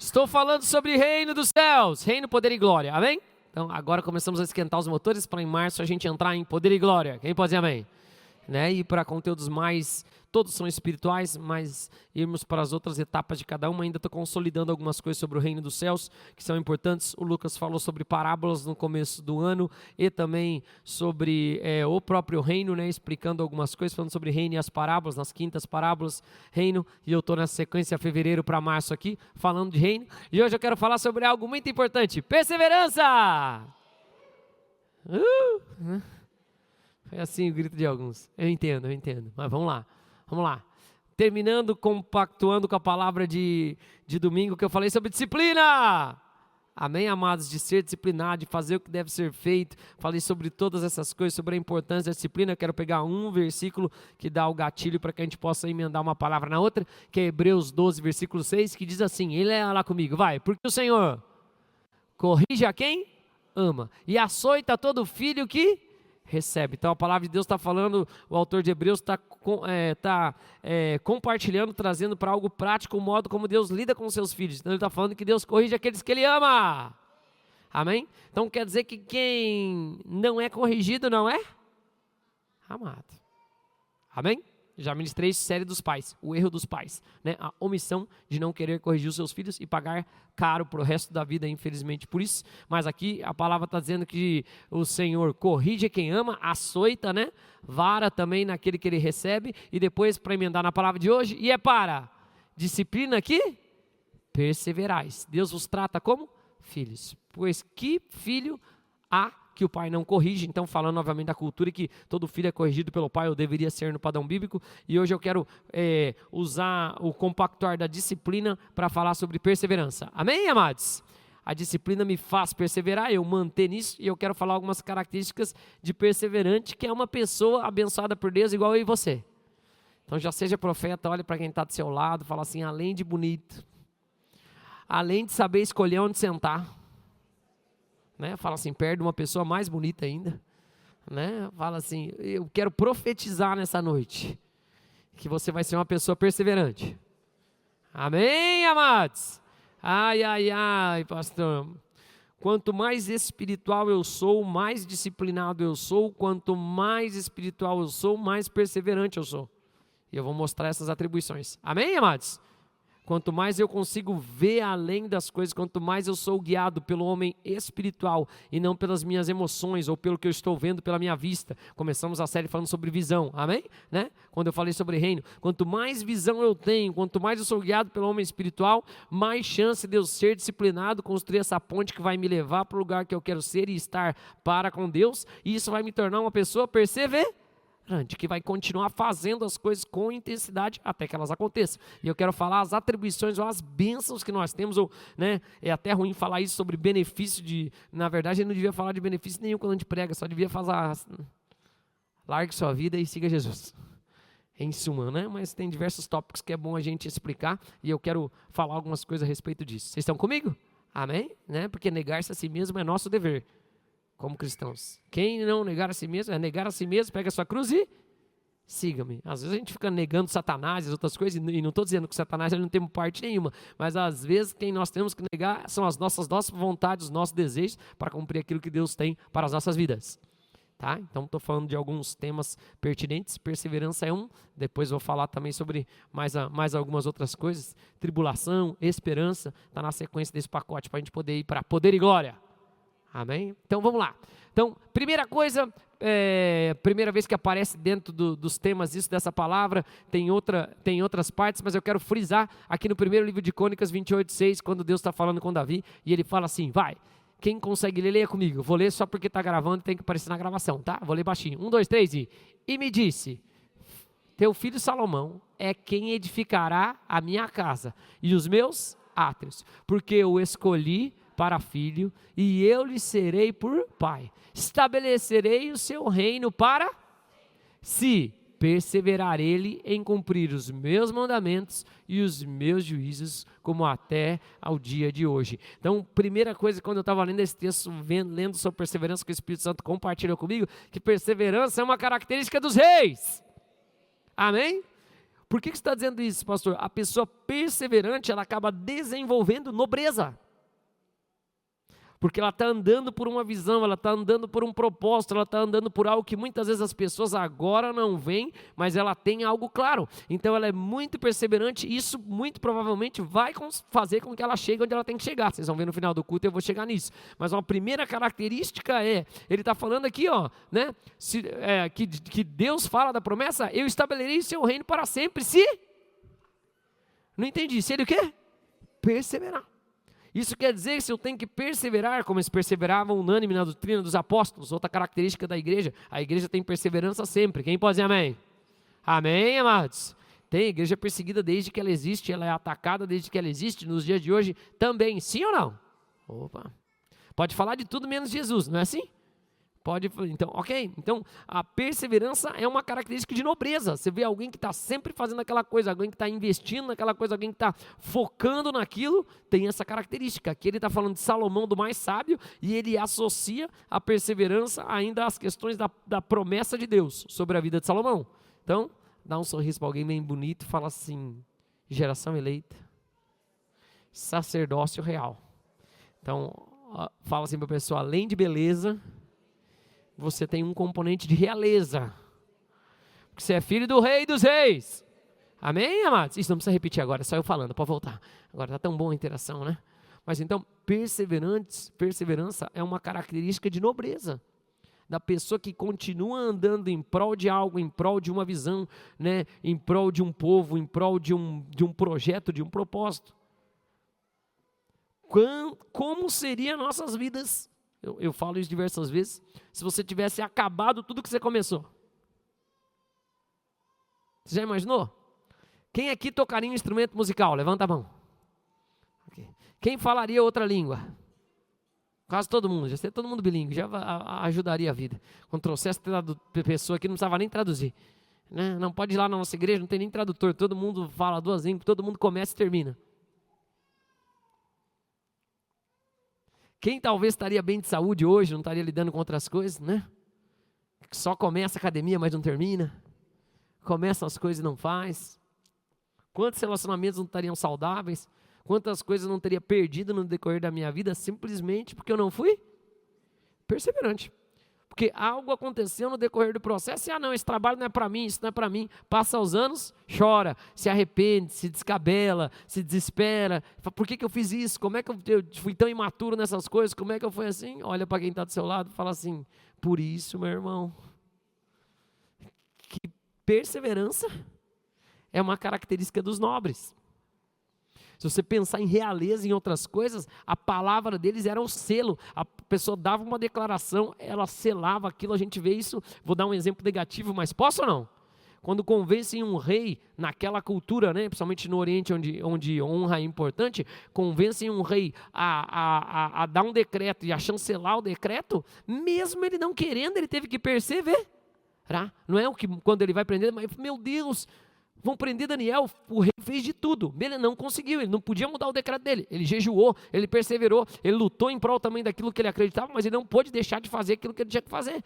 Estou falando sobre reino dos céus, reino, poder e glória, amém? Então agora começamos a esquentar os motores para em março a gente entrar em poder e glória, quem pode dizer amém? Né? E para conteúdos mais, todos são espirituais, mas irmos para as outras etapas de cada uma, ainda estou consolidando algumas coisas sobre o reino dos céus, que são importantes. O Lucas falou sobre parábolas no começo do ano, e também sobre o próprio reino, né? Explicando algumas coisas, falando sobre reino e as parábolas, nas quintas parábolas, reino, e eu estou nessa sequência fevereiro para março aqui, falando de reino, e hoje eu quero falar sobre algo muito importante, perseverança! É assim o grito de alguns. Eu entendo. Mas vamos lá. Terminando, compactuando com a palavra de domingo que eu falei sobre disciplina. Amém, amados? De ser disciplinado, de fazer o que deve ser feito. Falei sobre todas essas coisas, sobre a importância da disciplina. Eu quero pegar um versículo que dá o gatilho para que a gente possa emendar uma palavra na outra, que é Hebreus 12, versículo 6, que diz assim, ele é lá comigo, vai. Porque o Senhor corrige a quem ama e açoita todo filho que recebe. Então a palavra de Deus está falando, o autor de Hebreus está compartilhando, trazendo para algo prático o modo como Deus lida com os seus filhos. Então ele está falando que Deus corrige aqueles que Ele ama. Amém? Então quer dizer que quem não é corrigido não é amado. Amém? Já ministrei série dos pais, o erro dos pais, né? A omissão de não querer corrigir os seus filhos e pagar caro para o resto da vida, infelizmente, por isso. Mas aqui a palavra está dizendo que o Senhor corrige quem ama, açoita, né? Vara também naquele que Ele recebe. E depois, para emendar na palavra de hoje, e é para disciplina que perseverais. Deus vos trata como filhos, pois que filho há que o pai não corrige? Então falando novamente da cultura que todo filho é corrigido pelo pai, ou deveria ser no padrão bíblico, e hoje eu quero usar o compactuar da disciplina para falar sobre perseverança, amém, amados? A disciplina me faz perseverar, eu manter nisso, e eu quero falar algumas características de perseverante, que é uma pessoa abençoada por Deus igual eu e você. Então já seja profeta, olhe para quem está do seu lado, fala assim, além de bonito, além de saber escolher onde sentar, né? Fala assim, perto de uma pessoa mais bonita ainda, né? Fala assim, eu quero profetizar nessa noite, que você vai ser uma pessoa perseverante, amém, amados? Ai, pastor, quanto mais espiritual eu sou, mais disciplinado eu sou, quanto mais espiritual eu sou, mais perseverante eu sou, e eu vou mostrar essas atribuições, amém, amados? Quanto mais eu consigo ver além das coisas, quanto mais eu sou guiado pelo homem espiritual e não pelas minhas emoções ou pelo que eu estou vendo pela minha vista. Começamos a série falando sobre visão, amém? Né? Quando eu falei sobre reino, quanto mais visão eu tenho, quanto mais eu sou guiado pelo homem espiritual, mais chance de eu ser disciplinado, construir essa ponte que vai me levar para o lugar que eu quero ser e estar para com Deus, e isso vai me tornar uma pessoa perseverante, que vai continuar fazendo as coisas com intensidade até que elas aconteçam. E eu quero falar as atribuições ou as bênçãos que nós temos, ou, né, é até ruim falar isso sobre benefício de, na verdade eu não devia falar de benefício nenhum quando a gente prega, só devia falar, largue sua vida e siga Jesus, em suma, né? Mas tem diversos tópicos que é bom a gente explicar, e eu quero falar algumas coisas a respeito disso. Vocês estão comigo? Amém? Né? Porque negar-se a si mesmo é nosso dever como cristãos. Quem não negar a si mesmo, é negar a si mesmo, pega a sua cruz e siga-me. Às vezes a gente fica negando Satanás e outras coisas, e não estou dizendo que Satanás ele não tem parte nenhuma, mas às vezes quem nós temos que negar são as nossas vontades, os nossos desejos, para cumprir aquilo que Deus tem para as nossas vidas. Tá? Então estou falando de alguns temas pertinentes, perseverança é um, depois vou falar também sobre mais algumas outras coisas, tribulação, esperança, está na sequência desse pacote, para a gente poder ir para poder e glória. Amém? Então vamos lá. Então, primeira coisa, primeira vez que aparece dentro dos temas isso dessa palavra, tem outras partes, mas eu quero frisar aqui no primeiro livro de Crônicas 28:6, quando Deus está falando com Davi, e ele fala assim, vai, quem consegue ler, leia comigo. Eu vou ler só porque está gravando e tem que aparecer na gravação, tá? Vou ler baixinho. 1, 2, 3 e me disse, teu filho Salomão é quem edificará a minha casa e os meus átrios, porque eu escolhi para filho, e eu lhe serei por pai. Estabelecerei o seu reino para se perseverar ele em cumprir os meus mandamentos e os meus juízos, como até ao dia de hoje. Então, primeira coisa, quando eu estava lendo esse texto, lendo sobre perseverança, que o Espírito Santo compartilhou comigo, que perseverança é uma característica dos reis. Amém? Por que você está dizendo isso, pastor? A pessoa perseverante, ela acaba desenvolvendo nobreza. Porque ela está andando por uma visão, ela está andando por um propósito, ela está andando por algo que muitas vezes as pessoas agora não veem, mas ela tem algo claro. Então ela é muito perseverante e isso muito provavelmente vai fazer com que ela chegue onde ela tem que chegar. Vocês vão ver no final do culto, eu vou chegar nisso. Mas uma primeira característica ele está falando aqui, né, que Deus fala da promessa, eu estabelecerei seu reino para sempre, não entendi, se ele o quê? Perseverar. Isso quer dizer que se eu tenho que perseverar, como eles perseveravam unânime na doutrina dos apóstolos, outra característica da igreja, a igreja tem perseverança sempre. Quem pode dizer amém? Amém, amados? Tem igreja perseguida desde que ela existe, ela é atacada desde que ela existe, nos dias de hoje também, sim ou não? Opa, pode falar de tudo menos Jesus, não é assim? Pode, então, ok. Então, a perseverança é uma característica de nobreza. Você vê alguém que está sempre fazendo aquela coisa, alguém que está investindo naquela coisa, alguém que está focando naquilo, tem essa característica. Aqui ele está falando de Salomão, do mais sábio, e ele associa a perseverança ainda às questões da promessa de Deus sobre a vida de Salomão. Então, dá um sorriso para alguém bem bonito e fala assim, geração eleita, sacerdócio real. Então, fala assim para a pessoa, além de beleza, você tem um componente de realeza, porque você é filho do rei dos reis, amém, amados? Isso não precisa repetir agora, é só eu falando, pode voltar, agora está tão boa a interação, né? Mas então, perseverança é uma característica de nobreza, da pessoa que continua andando em prol de algo, em prol de uma visão, né? Em prol de um povo, em prol de um projeto, de um propósito. Como seriam nossas vidas? Eu falo isso diversas vezes. Se você tivesse acabado tudo que você começou. Você já imaginou? Quem aqui tocaria um instrumento musical? Levanta a mão. Okay. Quem falaria outra língua? Quase todo mundo. Já seria todo mundo bilíngue. Já ajudaria a vida. Quando trouxesse pessoa aqui, não precisava nem traduzir. Né? Não pode ir lá na nossa igreja, não tem nem tradutor. Todo mundo fala duas línguas, todo mundo começa e termina. Quem talvez estaria bem de saúde hoje, não estaria lidando com outras coisas, né? Só começa a academia, mas não termina. Começa as coisas e não faz. Quantos relacionamentos não estariam saudáveis? Quantas coisas não teria perdido no decorrer da minha vida, simplesmente porque eu não fui perseverante. Porque algo aconteceu no decorrer do processo, e não, esse trabalho não é para mim, isso não é para mim. Passa os anos, chora, se arrepende, se descabela, se desespera. Por que eu fiz isso? Como é que eu fui tão imaturo nessas coisas? Como é que eu fui assim? Olha para quem está do seu lado e fala assim, por isso, meu irmão, que perseverança é uma característica dos nobres. Se você pensar em realeza e em outras coisas, a palavra deles era um selo. A pessoa dava uma declaração, ela selava aquilo. A gente vê isso, vou dar um exemplo negativo, mas posso ou não? Quando convencem um rei, naquela cultura, né, principalmente no Oriente, onde honra é importante, convencem um rei a dar um decreto e a chancelar o decreto, mesmo ele não querendo, ele teve que perseverar. Não é o que quando ele vai prender, mas meu Deus, vão prender Daniel, o rei fez de tudo, ele não conseguiu, ele não podia mudar o decreto dele, ele jejuou, ele perseverou, ele lutou em prol também daquilo que ele acreditava, mas ele não pôde deixar de fazer aquilo que ele tinha que fazer.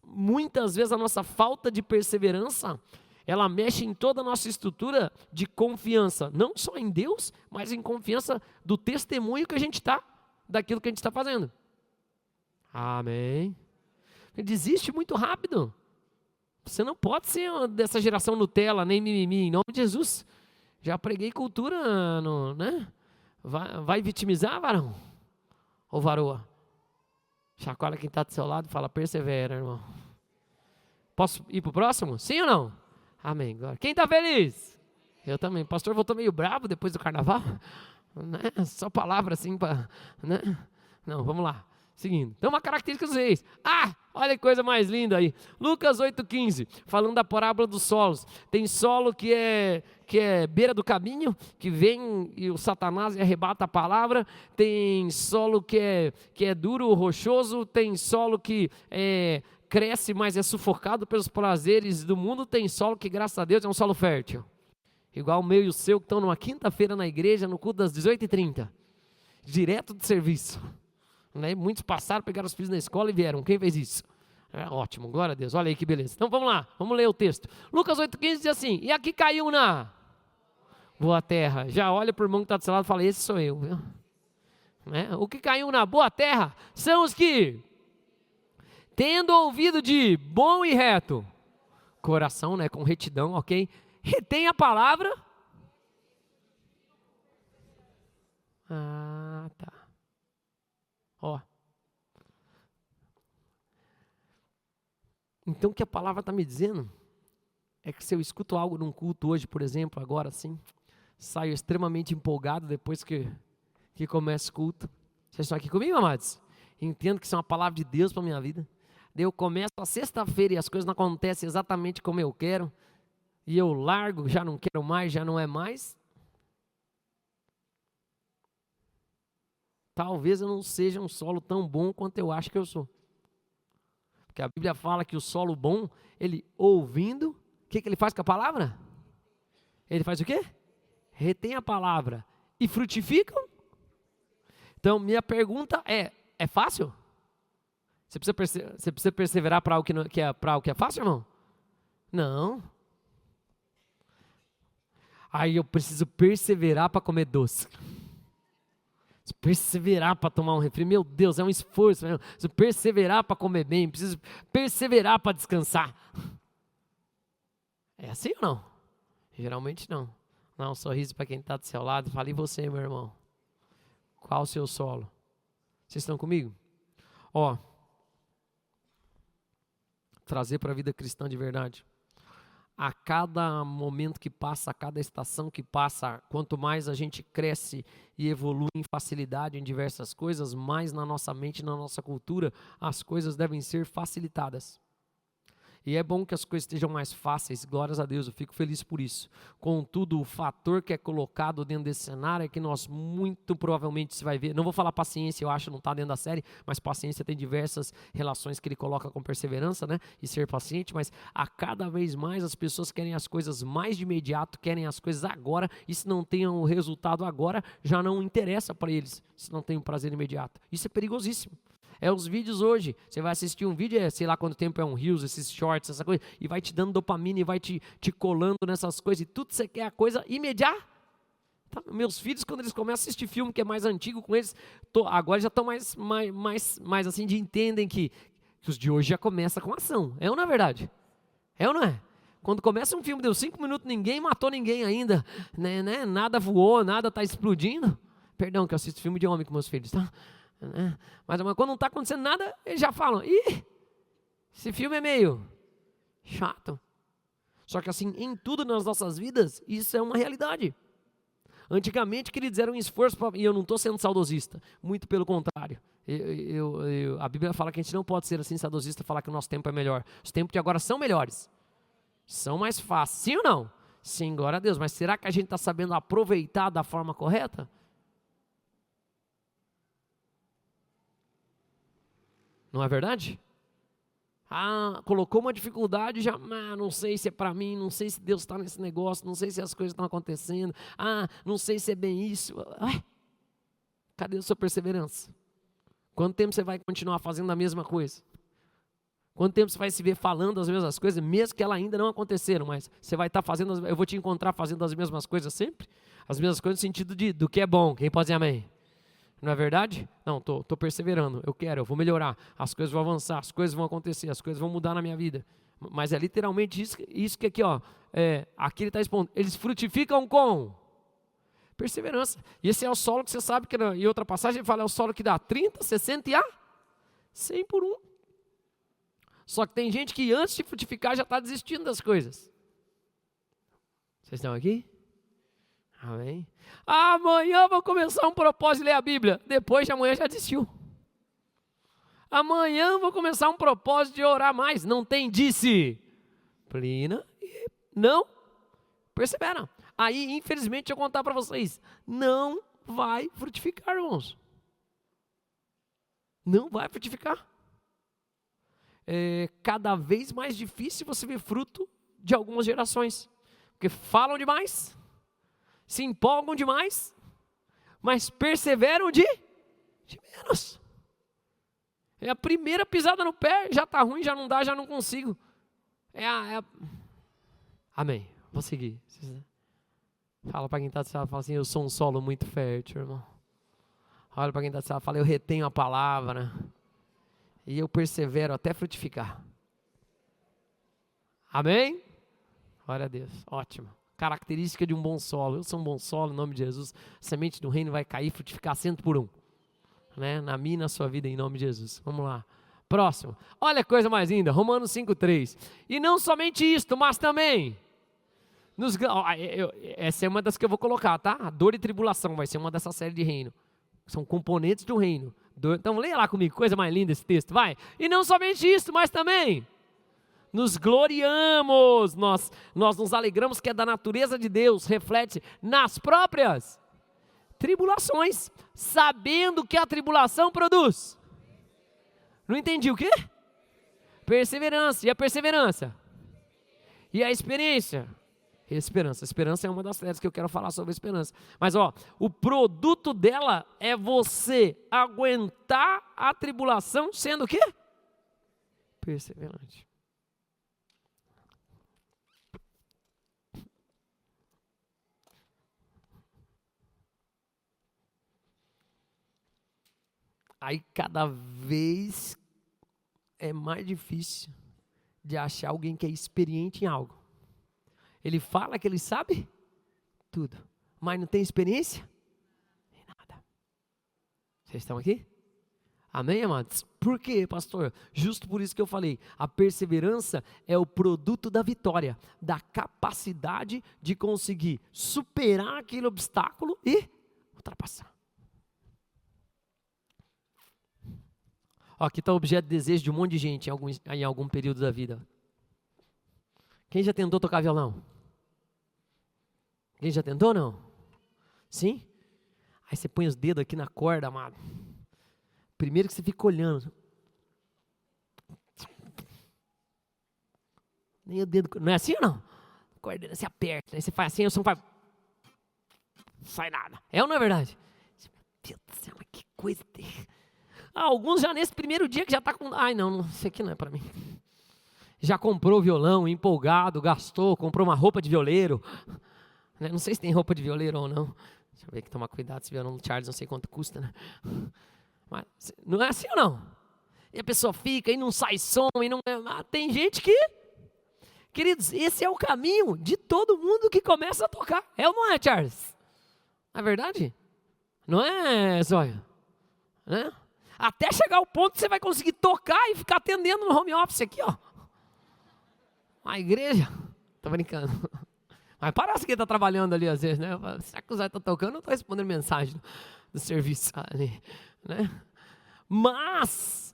Muitas vezes a nossa falta de perseverança, ela mexe em toda a nossa estrutura de confiança, não só em Deus, mas em confiança do testemunho que a gente está, daquilo que a gente está fazendo. Amém. Desiste muito rápido. Você não pode ser dessa geração Nutella, nem mimimi, em nome de Jesus. Já preguei cultura, né? Vai vitimizar, varão? Ou varoa? Chacoalha quem está do seu lado e fala, persevera, irmão. Posso ir para o próximo? Sim ou não? Amém. Quem está feliz? Eu também. O pastor voltou meio bravo depois do carnaval. Né? Só palavra assim para... Né? Não, vamos lá. Seguindo. Então, uma característica dos reis. Olha que coisa mais linda aí. Lucas 8,15, falando da parábola dos solos. Tem solo que é beira do caminho, que vem e o Satanás arrebata a palavra. Tem solo que é duro, rochoso. Tem solo que cresce, mas é sufocado pelos prazeres do mundo. Tem solo que, graças a Deus, é um solo fértil. Igual o meu e o seu, que estão numa quinta-feira na igreja, no culto das 18h30. Direto do serviço. Né? Muitos passaram, pegaram os filhos na escola e vieram. Quem fez isso? É ótimo, glória a Deus. Olha aí que beleza. Então vamos lá, vamos ler o texto. Lucas 8,15 diz assim: e aqui caiu na boa terra. Já olha para o irmão que está do seu lado e fala: esse sou eu. Viu? Né? O que caiu na boa terra são os que, tendo ouvido de bom e reto coração, né, com retidão, ok? Retém a palavra. Ah, tá. Ó. Então o que a palavra está me dizendo é que se eu escuto algo num culto hoje, por exemplo, agora assim, saio extremamente empolgado depois que começa o culto. Vocês estão aqui comigo, amados? Entendo que isso é uma palavra de Deus para a minha vida. Daí eu começo a sexta-feira e as coisas não acontecem exatamente como eu quero. E eu largo, já não quero mais, já não é mais. Talvez eu não seja um solo tão bom quanto eu acho que eu sou. Porque a Bíblia fala que o solo bom, ele ouvindo, o que ele faz com a palavra? Ele faz o quê? Retém a palavra e frutificam. Então, minha pergunta é fácil? Você precisa perseverar para algo que é fácil, irmão? Não. Aí eu preciso perseverar para comer doce. Preciso perseverar para tomar um refri. Meu Deus, é um esforço. Preciso perseverar para comer bem. Preciso perseverar para descansar. É assim ou não? Geralmente não. Dá um sorriso para quem está do seu lado e fala: e você, meu irmão? Qual o seu solo? Vocês estão comigo? Ó, trazer para a vida cristã de verdade. A cada momento que passa, a cada estação que passa, quanto mais a gente cresce e evolui em facilidade em diversas coisas, mais na nossa mente, na nossa cultura, as coisas devem ser facilitadas. E é bom que as coisas estejam mais fáceis, glórias a Deus, eu fico feliz por isso. Contudo, o fator que é colocado dentro desse cenário é que nós muito provavelmente se vai ver, não vou falar paciência, eu acho, não está dentro da série, mas paciência tem diversas relações que ele coloca com perseverança, né, e ser paciente, mas a cada vez mais as pessoas querem as coisas mais de imediato, querem as coisas agora, e se não tem o resultado agora, já não interessa para eles, se não tem um prazer imediato. Isso é perigosíssimo. É os vídeos hoje, você vai assistir um vídeo, sei lá quanto tempo é um Reels, esses shorts, essa coisa, e vai te dando dopamina e vai te colando nessas coisas, e tudo você quer a coisa imediata. Tá? Meus filhos, quando eles começam a assistir filme que é mais antigo com eles, agora já estão mais assim, de entendem que os de hoje já começam com ação. É ou não é verdade? É ou não é? Quando começa um filme, deu 5 minutos, ninguém matou ninguém ainda, né? Nada voou, nada está explodindo. Perdão que eu assisto filme de homem com meus filhos, tá? Mas quando não está acontecendo nada, eles já falam: ih, esse filme é meio chato. Só que assim, em tudo nas nossas vidas, isso é uma realidade. Antigamente, queridos, era um esforço, e eu não estou sendo saudosista, muito pelo contrário. A Bíblia fala que a gente não pode ser assim saudosista, falar que o nosso tempo é melhor. Os tempos de agora são melhores, são mais fáceis, sim ou não? Sim, glória a Deus, mas será que a gente está sabendo aproveitar da forma correta? Não é verdade? Colocou uma dificuldade, já não sei se é para mim, não sei se Deus está nesse negócio, não sei se as coisas estão acontecendo, não sei se é bem isso. Cadê a sua perseverança? Quanto tempo você vai continuar fazendo a mesma coisa? Quanto tempo você vai se ver falando as mesmas coisas, mesmo que elas ainda não aconteceram, mas você vai estar fazendo, eu vou te encontrar fazendo as mesmas coisas sempre? As mesmas coisas no sentido do que é bom, quem pode dizer amém? Não é verdade? Não, estou perseverando, eu vou melhorar, as coisas vão avançar, as coisas vão acontecer, as coisas vão mudar na minha vida. Mas é literalmente isso que aqui, aqui ele está expondo. Eles frutificam com perseverança. E esse é o solo que você sabe que em outra passagem ele fala, é o solo que dá 30, 60 e 100 por 1. Só que tem gente que antes de frutificar já está desistindo das coisas. Vocês estão aqui? Amém? Amanhã vou começar um propósito de ler a Bíblia. Depois de amanhã já desistiu. Amanhã vou começar um propósito de orar mais. Não tem disciplina e não persevera. Aí, infelizmente, eu vou contar para vocês. Não vai frutificar, irmãos. Não vai frutificar. É cada vez mais difícil você ver fruto de algumas gerações. Porque falam demais, se empolgam demais, mas perseveram de menos. É a primeira pisada no pé, já está ruim, já não dá, já não consigo. Amém. Vou seguir. Fala para quem está do seu lado, fala assim, eu sou um solo muito fértil, irmão. Olha para quem está do seu lado, fala, eu retenho a palavra e eu persevero até frutificar. Amém? Glória a Deus, ótimo. Característica de um bom solo. Eu sou um bom solo, em nome de Jesus. A semente do reino vai cair, frutificar 100 por 1. Né? Na minha e na sua vida, em nome de Jesus. Vamos lá. Próximo. Olha a coisa mais linda. Romanos 5,3. E não somente isto, mas também... essa é uma das que eu vou colocar, tá? A dor e tribulação vai ser uma dessa série de reino. São componentes do reino. Então leia lá comigo, coisa mais linda esse texto, vai. E não somente isto, mas também... nos gloriamos, nós nos alegramos que é da natureza de Deus, reflete nas próprias tribulações, sabendo que a tribulação produz. Não entendi o quê? Perseverança. E a perseverança? E a experiência? Esperança. Esperança é uma das séries que eu quero falar sobre a esperança. Mas o produto dela é você aguentar a tribulação sendo o quê? Perseverante. Aí cada vez é mais difícil de achar alguém que é experiente em algo. Ele fala que ele sabe tudo, mas não tem experiência em nada. Vocês estão aqui? Amém, amados? Por quê, pastor? Justo por isso que eu falei, a perseverança é o produto da vitória, da capacidade de conseguir superar aquele obstáculo e ultrapassar. Aqui está o objeto de desejo de um monte de gente em algum período da vida. Quem já tentou tocar violão? Quem já tentou, não? Sim? Aí você põe os dedos aqui na corda, amado. Primeiro que você fica olhando. Nem o dedo... Não é assim ou não? A corda você aperta, aí você faz assim, o som faz... Não sai nada. É ou não é verdade? Meu Deus do céu, mas que coisa... Alguns já nesse primeiro dia que já está com... Ai, não, isso aqui não é para mim. Já comprou violão, empolgado, gastou, comprou uma roupa de violeiro. Não sei se tem roupa de violeiro ou não. Deixa eu ver que tomar cuidado, esse violão do Charles, não sei quanto custa, né? Mas não é assim ou não? E a pessoa fica e não sai som, e não... Tem gente que... Queridos, esse é o caminho de todo mundo que começa a tocar. É ou não é, Charles? Não é verdade? Não é, Zóia? Né? Até chegar ao ponto que você vai conseguir tocar e ficar atendendo no home office aqui, ó. A igreja. Tô brincando. Mas parece que ele está trabalhando ali às vezes, né? Será que o Zé está tocando ou está respondendo mensagem do serviço ali, né? Mas,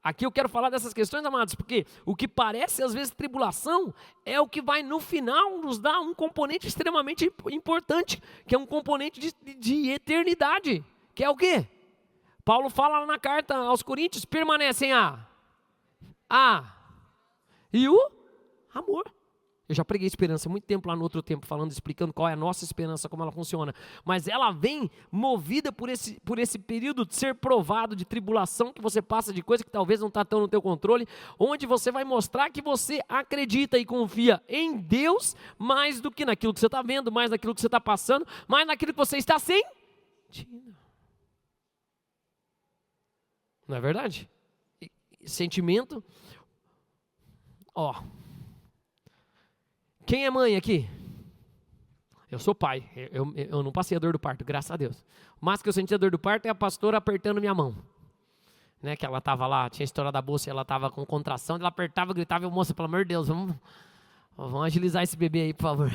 aqui eu quero falar dessas questões, amados, porque o que parece às vezes tribulação é o que vai no final nos dar um componente extremamente importante, que é um componente de eternidade, que é o quê? Paulo fala lá na carta aos Coríntios, permanecem e o amor. Eu já preguei esperança há muito tempo lá no outro tempo, explicando qual é a nossa esperança, como ela funciona. Mas ela vem movida por esse período de ser provado, de tribulação, que você passa de coisa que talvez não está tão no teu controle, onde você vai mostrar que você acredita e confia em Deus, mais do que naquilo que você está vendo, mais naquilo que você está passando, mais naquilo que você está sentindo. Não é verdade? Sentimento. Quem é mãe aqui? Eu sou pai. Eu não passei a dor do parto, graças a Deus. O máximo que eu senti a dor do parto é a pastora apertando minha mão. Né, que ela estava lá, tinha estourado a bolsa e ela estava com contração. Ela apertava, gritava, eu, moça, pelo amor de Deus, vamos agilizar esse bebê aí, por favor.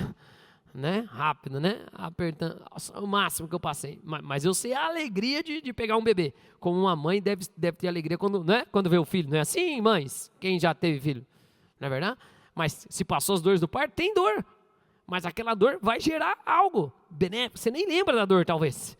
Né? Rápido, né? Apertando, o máximo que eu passei. Mas eu sei a alegria de pegar um bebê. Como uma mãe deve ter alegria quando, né? Quando vê o filho. Não é assim, mães? Quem já teve filho? Não é verdade? Mas se passou as dores do parto, tem dor. Mas aquela dor vai gerar algo benéfico. Você nem lembra da dor, talvez.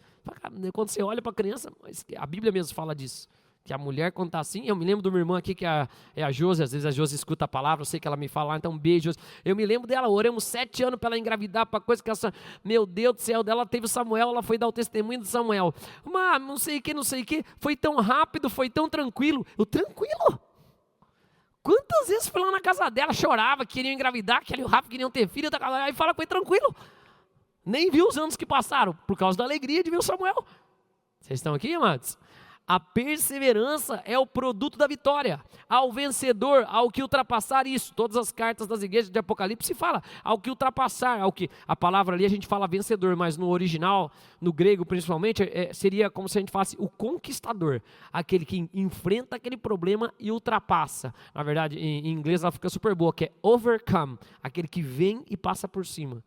Quando você olha para a criança, a Bíblia mesmo fala disso. Que a mulher, quando está assim, eu me lembro do meu irmão aqui, que é a Josi, às vezes a Josi escuta a palavra, eu sei que ela me fala, então um beijo, Josi. Eu me lembro dela, oramos 7 anos para ela engravidar, para coisa que essa, meu Deus do céu, dela teve o Samuel, ela foi dar o testemunho do Samuel. Mas não sei o que, foi tão rápido, foi tão tranquilo. Eu, tranquilo? Quantas vezes fui lá na casa dela, chorava, queriam engravidar, queriam rápido, queriam ter filho, aí fala, foi tranquilo. Nem viu os anos que passaram, por causa da alegria de ver o Samuel. Vocês estão aqui, amados? A perseverança é o produto da vitória. Ao vencedor, ao que ultrapassar isso. Todas as cartas das igrejas de Apocalipse fala ao que ultrapassar, ao que a palavra ali a gente fala vencedor, mas no original, no grego principalmente, seria como se a gente falasse o conquistador, aquele que enfrenta aquele problema e ultrapassa. Na verdade, em inglês ela fica super boa, que é overcome, aquele que vem e passa por cima.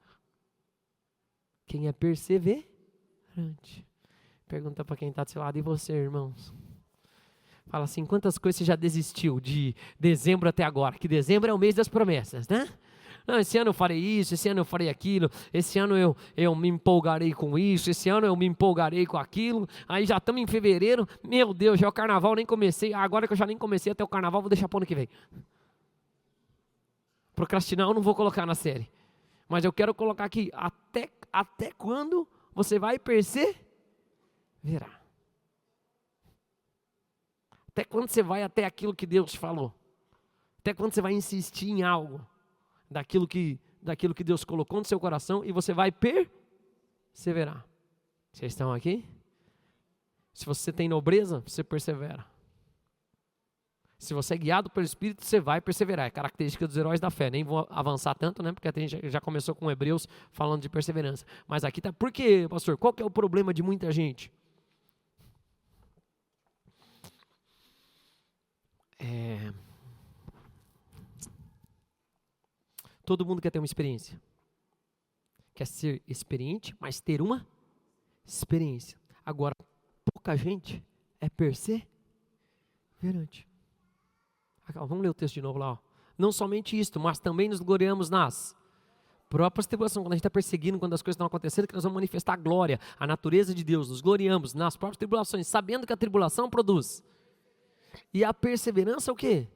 Quem é perseverante? Pergunta para quem está do seu lado, e você, irmãos? Fala assim, quantas coisas você já desistiu de dezembro até agora? Que dezembro é o mês das promessas, né? Não, esse ano eu farei isso, esse ano eu farei aquilo, esse ano eu me empolgarei com isso, esse ano eu me empolgarei com aquilo, aí já estamos em fevereiro, meu Deus, já é o carnaval, nem comecei, agora que eu já nem comecei até o carnaval, vou deixar para o ano que vem. Procrastinar eu não vou colocar na série, mas eu quero colocar aqui, até quando você vai perceber? Verá. Até quando você vai até aquilo que Deus falou? Até quando você vai insistir em algo daquilo que Deus colocou no seu coração e você vai perseverar? Vocês estão aqui? Se você tem nobreza, você persevera. Se você é guiado pelo Espírito, você vai perseverar. É característica dos heróis da fé. Nem vou avançar tanto, né? Porque a gente já começou com Hebreus falando de perseverança. Mas aqui está. Por quê, pastor? Qual que é o problema de muita gente? Todo mundo quer ter uma experiência. Quer ser experiente, mas ter uma experiência. Agora, pouca gente é perseverante. Vamos ler o texto de novo lá. Ó. Não somente isto, mas também nos gloriamos nas próprias tribulações. Quando a gente está perseguindo, quando as coisas estão acontecendo, que nós vamos manifestar a glória, a natureza de Deus. Nos gloriamos nas próprias tribulações, sabendo que a tribulação produz. E a perseverança o quê?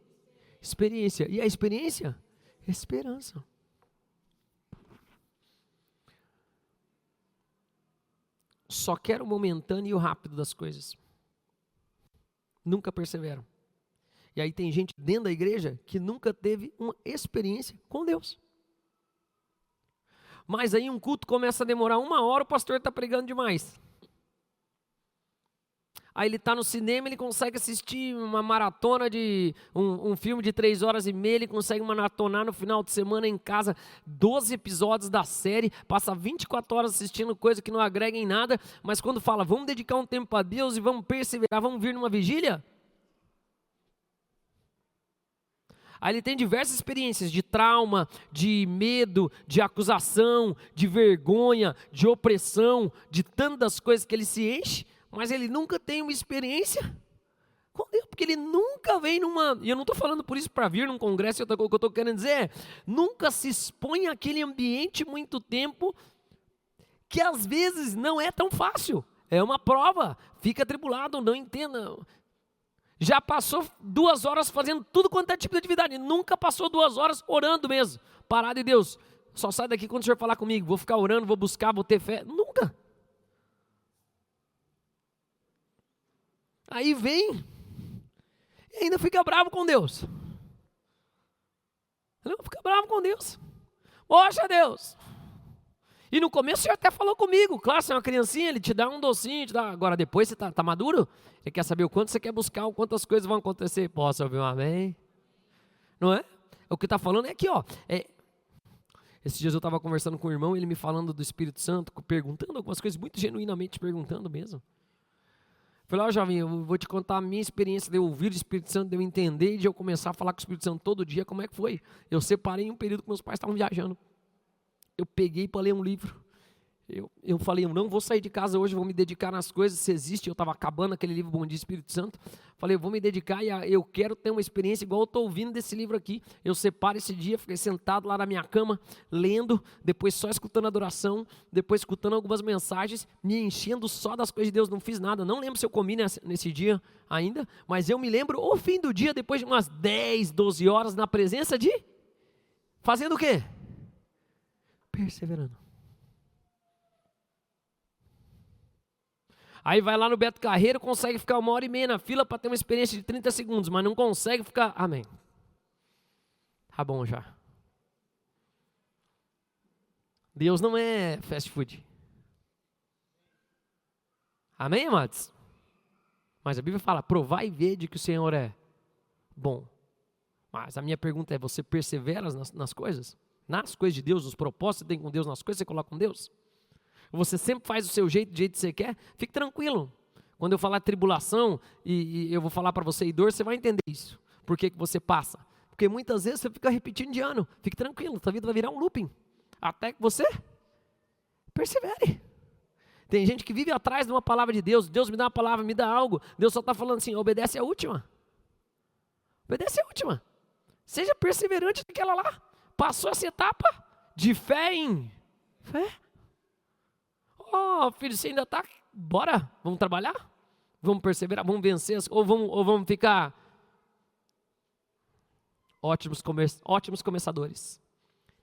Experiência. E a experiência? Esperança. Só quero o momentâneo e o rápido das coisas. Nunca perseveram. E aí tem gente dentro da igreja que nunca teve uma experiência com Deus. Mas aí um culto começa a demorar 1 hora, o pastor está pregando demais. Aí ele está no cinema, ele consegue assistir uma maratona de um filme de 3 horas e meia, ele consegue maratonar no final de semana em casa 12 episódios da série, passa 24 horas assistindo coisa que não agrega em nada, mas quando fala, vamos dedicar um tempo para Deus e vamos perseverar, vamos vir numa vigília? Aí ele tem diversas experiências de trauma, de medo, de acusação, de vergonha, de opressão, de tantas coisas que ele se enche, mas ele nunca tem uma experiência com Deus, porque ele nunca vem numa, e eu não estou falando por isso para vir num congresso, o que eu estou querendo dizer é, nunca se expõe àquele ambiente muito tempo, que às vezes não é tão fácil, é uma prova, fica atribulado, não entenda, já passou 2 horas fazendo tudo quanto é tipo de atividade, nunca passou 2 horas orando mesmo, parado em Deus, só sai daqui quando o Senhor falar comigo, vou ficar orando, vou buscar, vou ter fé, nunca. Aí vem e ainda fica bravo com Deus. Não, fica bravo com Deus. Poxa, Deus. E no começo você até falou comigo. Claro, você é uma criancinha, ele te dá um docinho, te dá. Agora depois você tá maduro? Ele quer saber o quanto você quer buscar, o quanto as coisas vão acontecer. Posso ouvir um amém? Não é? O que está falando é aqui, ó. Esses dias eu estava conversando com o irmão, ele me falando do Espírito Santo, perguntando algumas coisas, muito genuinamente perguntando mesmo. Falei, ó jovem, eu vou te contar a minha experiência de eu ouvir o Espírito Santo, de eu entender, de eu começar a falar com o Espírito Santo todo dia, como é que foi? Eu separei um período que meus pais estavam viajando. Eu peguei para ler um livro. Eu falei, eu não vou sair de casa hoje, vou me dedicar nas coisas, se existe, eu estava acabando aquele livro Bom Dia Espírito Santo, falei, eu vou me dedicar e eu quero ter uma experiência igual eu estou ouvindo desse livro aqui. Eu separo esse dia, fiquei sentado lá na minha cama, lendo, depois só escutando a adoração, depois escutando algumas mensagens, me enchendo só das coisas de Deus, não fiz nada, não lembro se eu comi nesse dia ainda, mas eu me lembro o fim do dia, depois de umas 10, 12 horas, na presença de, fazendo o quê? Perseverando. Aí vai lá no Beto Carreiro, consegue ficar 1h30 na fila para ter uma experiência de 30 segundos, mas não consegue ficar, amém. Tá bom já. Deus não é fast food. Amém, amados? Mas a Bíblia fala, provai e vede que o Senhor é bom. Mas a minha pergunta é, você persevera nas coisas? Nas coisas de Deus, nos propósitos que você tem com Deus, nas coisas que você coloca com Deus? Você sempre faz do seu jeito, do jeito que você quer? Fique tranquilo. Quando eu falar tribulação, e eu vou falar para você e dor, você vai entender isso. Por que você passa? Porque muitas vezes você fica repetindo de ano. Fique tranquilo, sua vida vai virar um looping. Até que você persevere. Tem gente que vive atrás de uma palavra de Deus. Deus me dá uma palavra, me dá algo. Deus só está falando assim, obedece a última. Obedece a última. Seja perseverante naquela lá. Passou essa etapa de fé em fé. Filho, você ainda está? Bora, vamos trabalhar? Vamos perseverar, vamos vencer, ou vamos ficar ótimos começadores,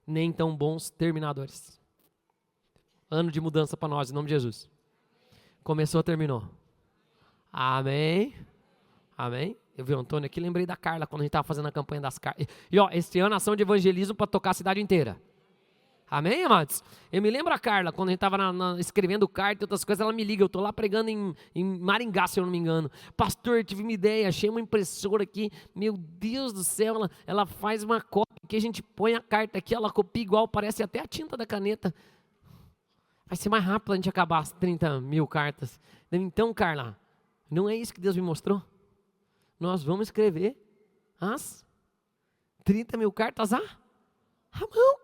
nem tão bons terminadores. Ano de mudança para nós, em nome de Jesus. Começou, terminou. Amém. Amém. Eu vi o Antônio aqui, lembrei da Carla, quando a gente estava fazendo a campanha das cartas. E esse ano, ação de evangelismo para tocar a cidade inteira. Amém, amados? Eu me lembro a Carla, quando a gente estava escrevendo carta e outras coisas, ela me liga, eu estou lá pregando em Maringá, se eu não me engano. Pastor, tive uma ideia, achei uma impressora aqui, meu Deus do céu, ela faz uma cópia, que a gente põe a carta aqui, ela copia igual, parece até a tinta da caneta. Vai ser mais rápido a gente acabar as 30 mil cartas. Então, Carla, não é isso que Deus me mostrou? Nós vamos escrever as 30 mil cartas à mão.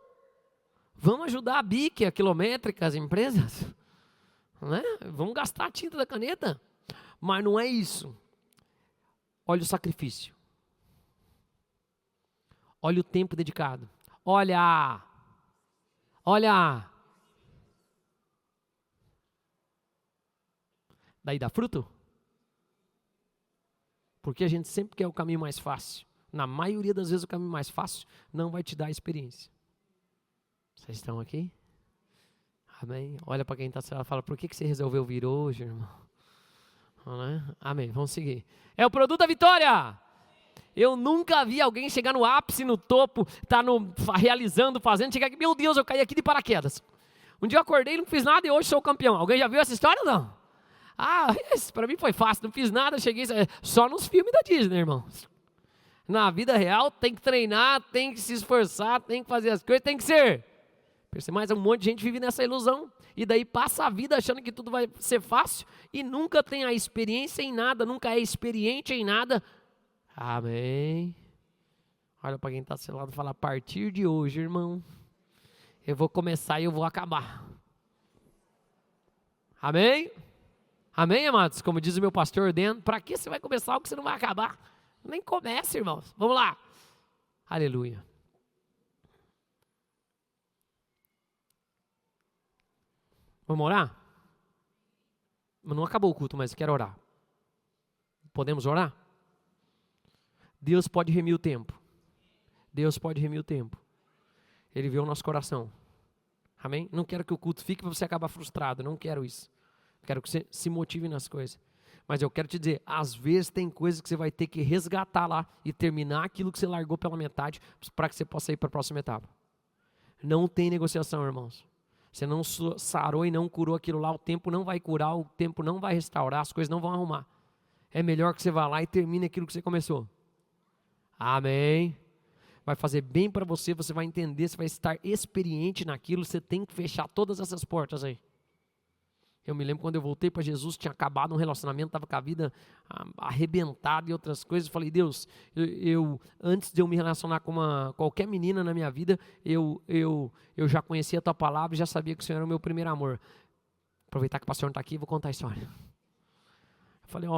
Vamos ajudar a BIC, a Quilométrica, as empresas, né? Vamos gastar a tinta da caneta, mas não é isso. Olha o sacrifício, olha o tempo dedicado, olha, daí dá fruto? Porque a gente sempre quer o caminho mais fácil. Na maioria das vezes o caminho mais fácil não vai te dar experiência. Vocês estão aqui? Amém? Olha para quem está e fala, por que você resolveu vir hoje, irmão? Amém, vamos seguir. É o produto da vitória. Eu nunca vi alguém chegar no ápice, no topo, tá realizando, fazendo, chegar aqui, meu Deus, eu caí aqui de paraquedas. Um dia eu acordei, não fiz nada e hoje sou o campeão. Alguém já viu essa história ou não? Para mim foi fácil, não fiz nada, cheguei só nos filmes da Disney, irmão. Na vida real tem que treinar, tem que se esforçar, tem que fazer as coisas, tem que ser. Mas um monte de gente vive nessa ilusão. E daí passa a vida achando que tudo vai ser fácil. E nunca tem a experiência em nada. Nunca é experiente em nada. Amém. Olha para quem está do seu lado e fala, a partir de hoje, irmão, eu vou começar e eu vou acabar. Amém? Amém, amados? Como diz o meu pastor ordeno, para que você vai começar algo que você não vai acabar? Nem comece, irmãos. Vamos lá. Aleluia. Vamos orar? Não acabou o culto, mas quero orar. Podemos orar? Deus pode remir o tempo. Deus pode remir o tempo. Ele vê o nosso coração. Amém? Não quero que o culto fique para você acabar frustrado. Não quero isso. Quero que você se motive nas coisas. Mas eu quero te dizer, às vezes tem coisas que você vai ter que resgatar lá e terminar aquilo que você largou pela metade para que você possa ir para a próxima etapa. Não tem negociação, irmãos. Você não sarou e não curou aquilo lá, o tempo não vai curar, o tempo não vai restaurar, as coisas não vão arrumar. É melhor que você vá lá e termine aquilo que você começou. Amém. Vai fazer bem para você, você vai entender, você vai estar experiente naquilo, você tem que fechar todas essas portas aí. Eu me lembro quando eu voltei para Jesus, tinha acabado um relacionamento, estava com a vida arrebentada e outras coisas. Eu falei, Deus, antes de eu me relacionar com qualquer menina na minha vida, eu já conhecia a tua palavra e já sabia que o Senhor era o meu primeiro amor. Aproveitar que o pastor não está aqui, vou contar a história. Eu falei,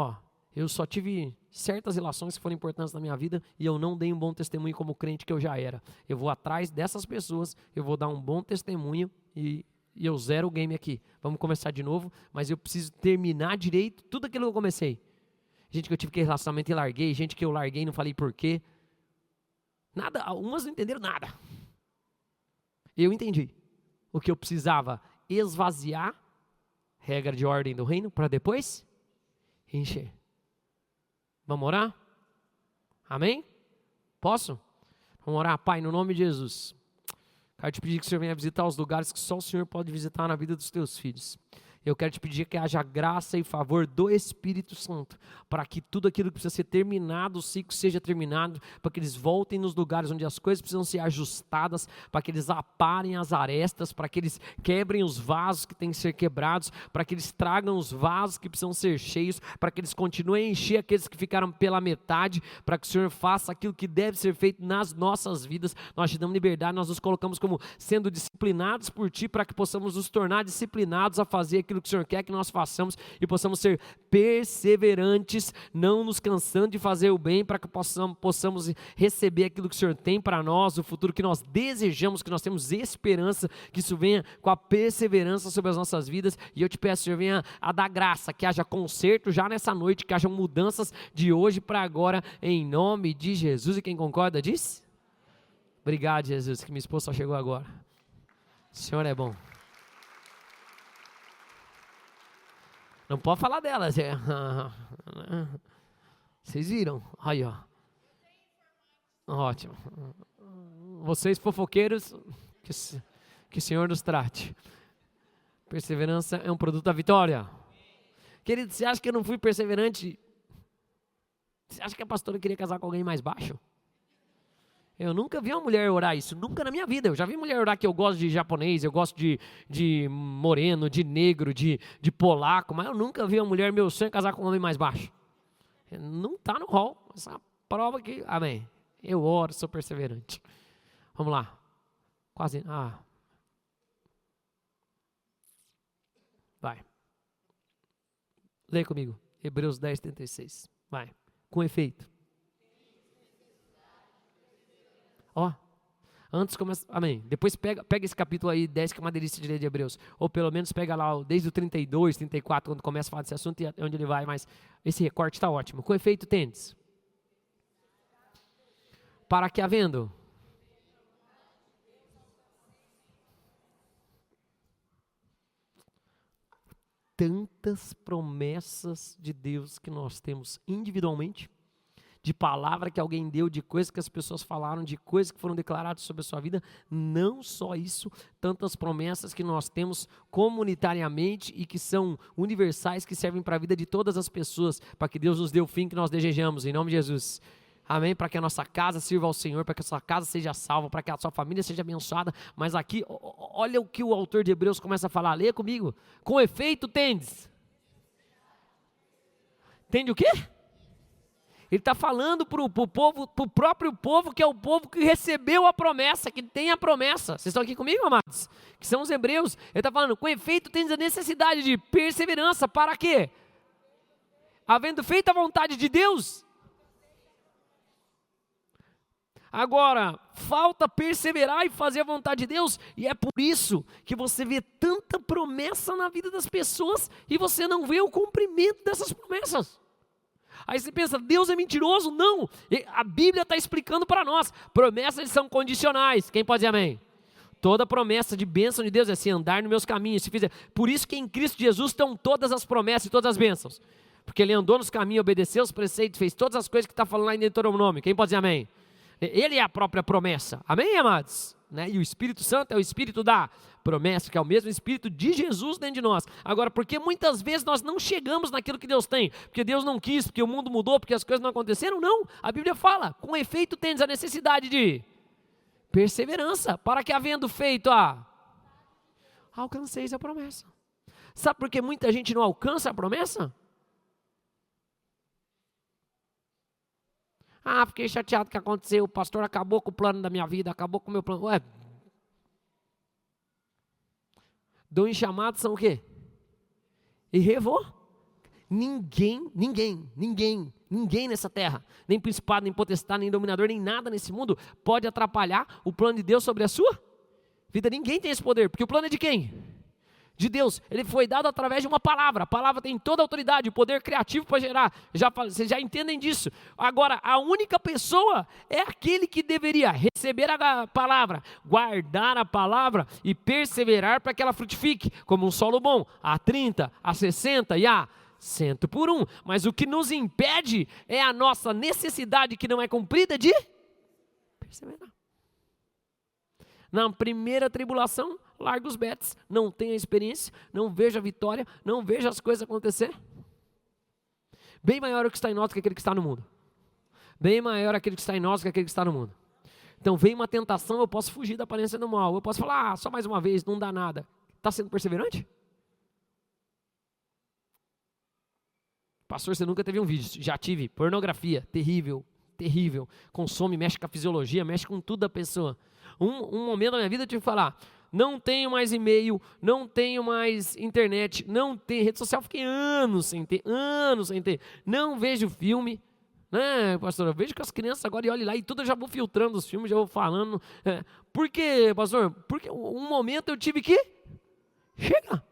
eu só tive certas relações que foram importantes na minha vida e eu não dei um bom testemunho como crente que eu já era. Eu vou atrás dessas pessoas, eu vou dar um bom testemunho e eu zero o game aqui. Vamos começar de novo, mas eu preciso terminar direito tudo aquilo que eu comecei. Gente que eu tive que relacionamento e larguei, gente que eu larguei e não falei por quê. Nada, algumas não entenderam nada. Eu entendi. O que eu precisava esvaziar, regra de ordem do reino, para depois encher. Vamos orar? Amém? Posso? Vamos orar, Pai, no nome de Jesus. Quero te pedir que o Senhor venha visitar os lugares que só o Senhor pode visitar na vida dos teus filhos. Eu quero te pedir que haja graça e favor do Espírito Santo, para que tudo aquilo que precisa ser terminado, o ciclo seja terminado, para que eles voltem nos lugares onde as coisas precisam ser ajustadas, para que eles aparem as arestas, para que eles quebrem os vasos que têm que ser quebrados, para que eles tragam os vasos que precisam ser cheios, para que eles continuem a encher aqueles que ficaram pela metade, para que o Senhor faça aquilo que deve ser feito nas nossas vidas. Nós te damos liberdade, nós nos colocamos como sendo disciplinados por Ti, para que possamos nos tornar disciplinados a fazer aquilo que o Senhor quer que nós façamos e possamos ser perseverantes, não nos cansando de fazer o bem, para que possamos receber aquilo que o Senhor tem para nós, o futuro que nós desejamos, que nós temos esperança, que isso venha com a perseverança sobre as nossas vidas. E eu te peço, Senhor, venha a dar graça, que haja conserto já nessa noite, que haja mudanças de hoje para agora, em nome de Jesus. E quem concorda diz? Obrigado, Jesus, que minha esposa só chegou agora. O Senhor é bom. Não pode falar delas. Vocês viram? Aí, ó. Ótimo. Vocês fofoqueiros, que o Senhor nos trate. Perseverança é um produto da vitória. Querido, você acha que eu não fui perseverante? Você acha que a pastora queria casar com alguém mais baixo? Eu nunca vi uma mulher orar isso, nunca na minha vida. Eu já vi mulher orar que eu gosto de japonês, eu gosto de moreno, de negro, de polaco, mas eu nunca vi uma mulher, meu sonho é casar com um homem mais baixo. Não está no rol, essa prova que, amém. Eu oro, sou perseverante. Vamos lá. Quase, vai. Lê comigo, Hebreus 10, 36. Vai, com efeito. Antes começa, amém. Depois pega esse capítulo aí, 10, que é uma delícia de ler de Hebreus. Ou pelo menos pega lá desde o 32, 34, quando começa a falar desse assunto e onde ele vai, mas esse recorte está ótimo. Com efeito tendes. Para que havendo tantas promessas de Deus que nós temos individualmente, de palavra que alguém deu, de coisas que as pessoas falaram, de coisas que foram declaradas sobre a sua vida, não só isso, tantas promessas que nós temos comunitariamente e que são universais, que servem para a vida de todas as pessoas, para que Deus nos dê o fim que nós desejamos, em nome de Jesus. Amém? Para que a nossa casa sirva ao Senhor, para que a sua casa seja salva, para que a sua família seja abençoada. Mas aqui, olha o que o autor de Hebreus começa a falar, leia comigo. Com efeito tendes. Tende o quê? Ele está falando para o próprio povo, que é o povo que recebeu a promessa, que tem a promessa. Vocês estão aqui comigo, amados? Que são os hebreus. Ele está falando, com efeito tens a necessidade de perseverança, para quê? Havendo feito a vontade de Deus. Agora, falta perseverar e fazer a vontade de Deus, e é por isso que você vê tanta promessa na vida das pessoas, e você não vê o cumprimento dessas promessas. Aí você pensa, Deus é mentiroso? Não, a Bíblia está explicando para nós, promessas são condicionais, quem pode dizer amém? Toda promessa de bênção de Deus é assim, andar nos meus caminhos, se fizer. Por isso que em Cristo Jesus estão todas as promessas e todas as bênçãos, porque Ele andou nos caminhos, obedeceu os preceitos, fez todas as coisas que está falando lá em Deuteronômio, quem pode dizer amém? Ele é a própria promessa, amém, amados? Né? E o Espírito Santo é o Espírito da promessa, que é o mesmo Espírito de Jesus dentro de nós. Agora, porque muitas vezes nós não chegamos naquilo que Deus tem, porque Deus não quis, porque o mundo mudou, porque as coisas não aconteceram? Não, a Bíblia fala, com efeito tendes a necessidade de perseverança, para que havendo feito alcanceis a promessa. Sabe por que muita gente não alcança a promessa? Ah, fiquei chateado que aconteceu, o pastor acabou com o plano da minha vida, acabou com o meu plano. Ué, dons chamados são o quê? Ninguém nessa terra, nem principado, nem potestade, nem dominador, nem nada nesse mundo pode atrapalhar o plano de Deus sobre a sua vida. Ninguém tem esse poder, porque o plano é de quem? De Deus. Ele foi dado através de uma palavra. A palavra tem toda a autoridade, o poder criativo para gerar. Vocês já entendem disso. Agora, a única pessoa é aquele que deveria receber a palavra, guardar a palavra e perseverar para que ela frutifique, como um solo bom, a 30, a 60 e a 100 por 1. Mas o que nos impede é a nossa necessidade que não é cumprida de perseverar. Na primeira tribulação, larga os betes, não tem a experiência, não vejo a vitória, não vejo as coisas acontecer. Bem maior o que está em nós do que aquele que está no mundo. Bem maior aquele que está em nós do que aquele que está no mundo. Então vem uma tentação, eu posso fugir da aparência do mal, eu posso falar, só mais uma vez, não dá nada. Está sendo perseverante? Pastor, você nunca teve um vídeo? Já tive, pornografia, terrível, terrível. Consome, mexe com a fisiologia, mexe com tudo da pessoa. Um momento da minha vida eu tive que falar, não tenho mais e-mail, não tenho mais internet, não tenho rede social, fiquei anos sem ter, não vejo filme, né, pastor, eu vejo que as crianças agora, e olha lá, e tudo eu já vou filtrando os filmes, já vou falando, por quê, pastor? Porque um momento eu tive que, chega,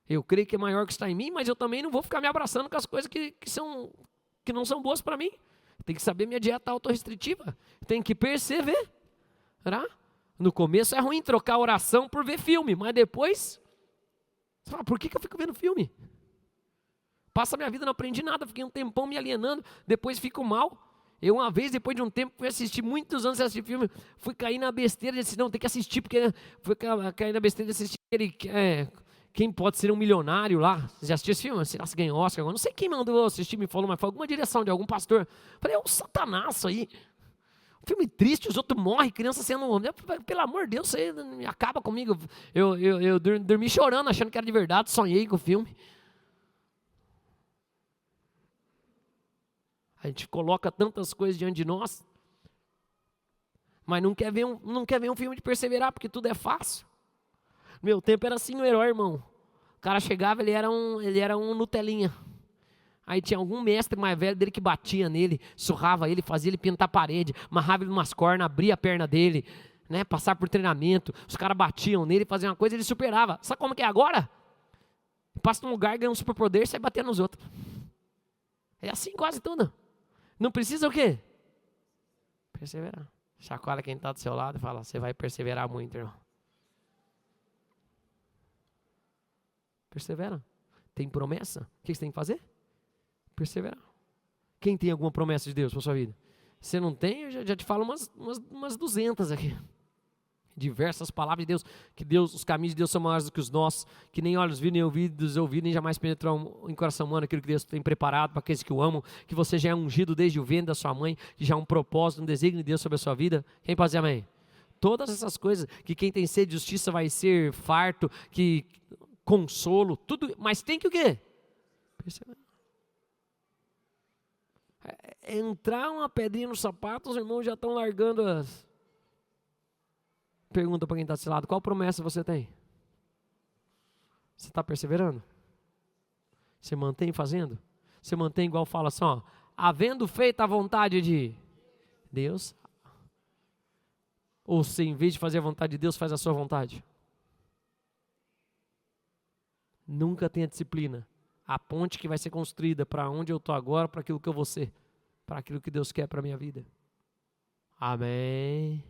eu creio que é maior que está em mim, mas eu também não vou ficar me abraçando com as coisas que não são boas para mim. Tem que saber minha dieta autorrestritiva. Tem que perseverar. No começo é ruim trocar oração por ver filme, mas depois, você fala, por que eu fico vendo filme? Passa a minha vida, não aprendi nada, fiquei um tempão me alienando, depois fico mal. Eu uma vez, depois de um tempo, fui assistir muitos anos sem assistir filme, fui cair na besteira de assistir, não, tem que assistir, porque fui cair na besteira de assistir aquele... Quem pode ser um milionário lá? Você já assistiu esse filme? Sei lá se ganhou Oscar. Eu não sei quem mandou assistir, me falou, mas foi alguma direção de algum pastor. Falei, é um satanás isso aí. Um filme triste, os outros morrem, criança sendo... Pelo amor de Deus, você acaba comigo. Eu dormi chorando, achando que era de verdade, sonhei com o filme. A gente coloca tantas coisas diante de nós, mas não quer ver um filme de perseverar, porque tudo é fácil. Meu tempo era assim o herói, irmão. O cara chegava, ele era um Nutelinha. Aí tinha algum mestre mais velho dele que batia nele, surrava ele, fazia ele pintar a parede, amarrava ele numas cornas, abria a perna dele, né, passar por treinamento. Os caras batiam nele, faziam uma coisa, ele superava. Sabe como que é agora? Passa num lugar, ganha um superpoder e sai batendo nos outros. É assim quase tudo. Não precisa o quê? Perseverar. Chacoalha quem está do seu lado e fala, você vai perseverar muito, irmão. Persevera. Tem promessa? O que você tem que fazer? Perseverar. Quem tem alguma promessa de Deus para a sua vida? Você não tem, eu já te falo umas 200 aqui. Diversas palavras de Deus, que Deus, os caminhos de Deus são maiores do que os nossos, que nem olhos viram, nem ouvidos ouviram, nem jamais penetrou em coração humano aquilo que Deus tem preparado para aqueles que o amam, que você já é ungido desde o ventre da sua mãe, que já é um propósito, um desígnio de Deus sobre a sua vida. Quem pode dizer amém? Todas essas coisas, que quem tem sede de justiça vai ser farto, que consolo, tudo, mas tem que o quê? Perseverar. Entrar uma pedrinha no sapato, os irmãos já estão largando as... Pergunta para quem está desse lado, qual promessa você tem? Você está perseverando? Você mantém fazendo? Você mantém igual fala assim, ó, havendo feito a vontade de Deus, ou se em vez de fazer a vontade de Deus, faz a sua vontade? Nunca tenha disciplina. A ponte que vai ser construída para onde eu estou agora, para aquilo que eu vou ser, para aquilo que Deus quer para a minha vida. Amém.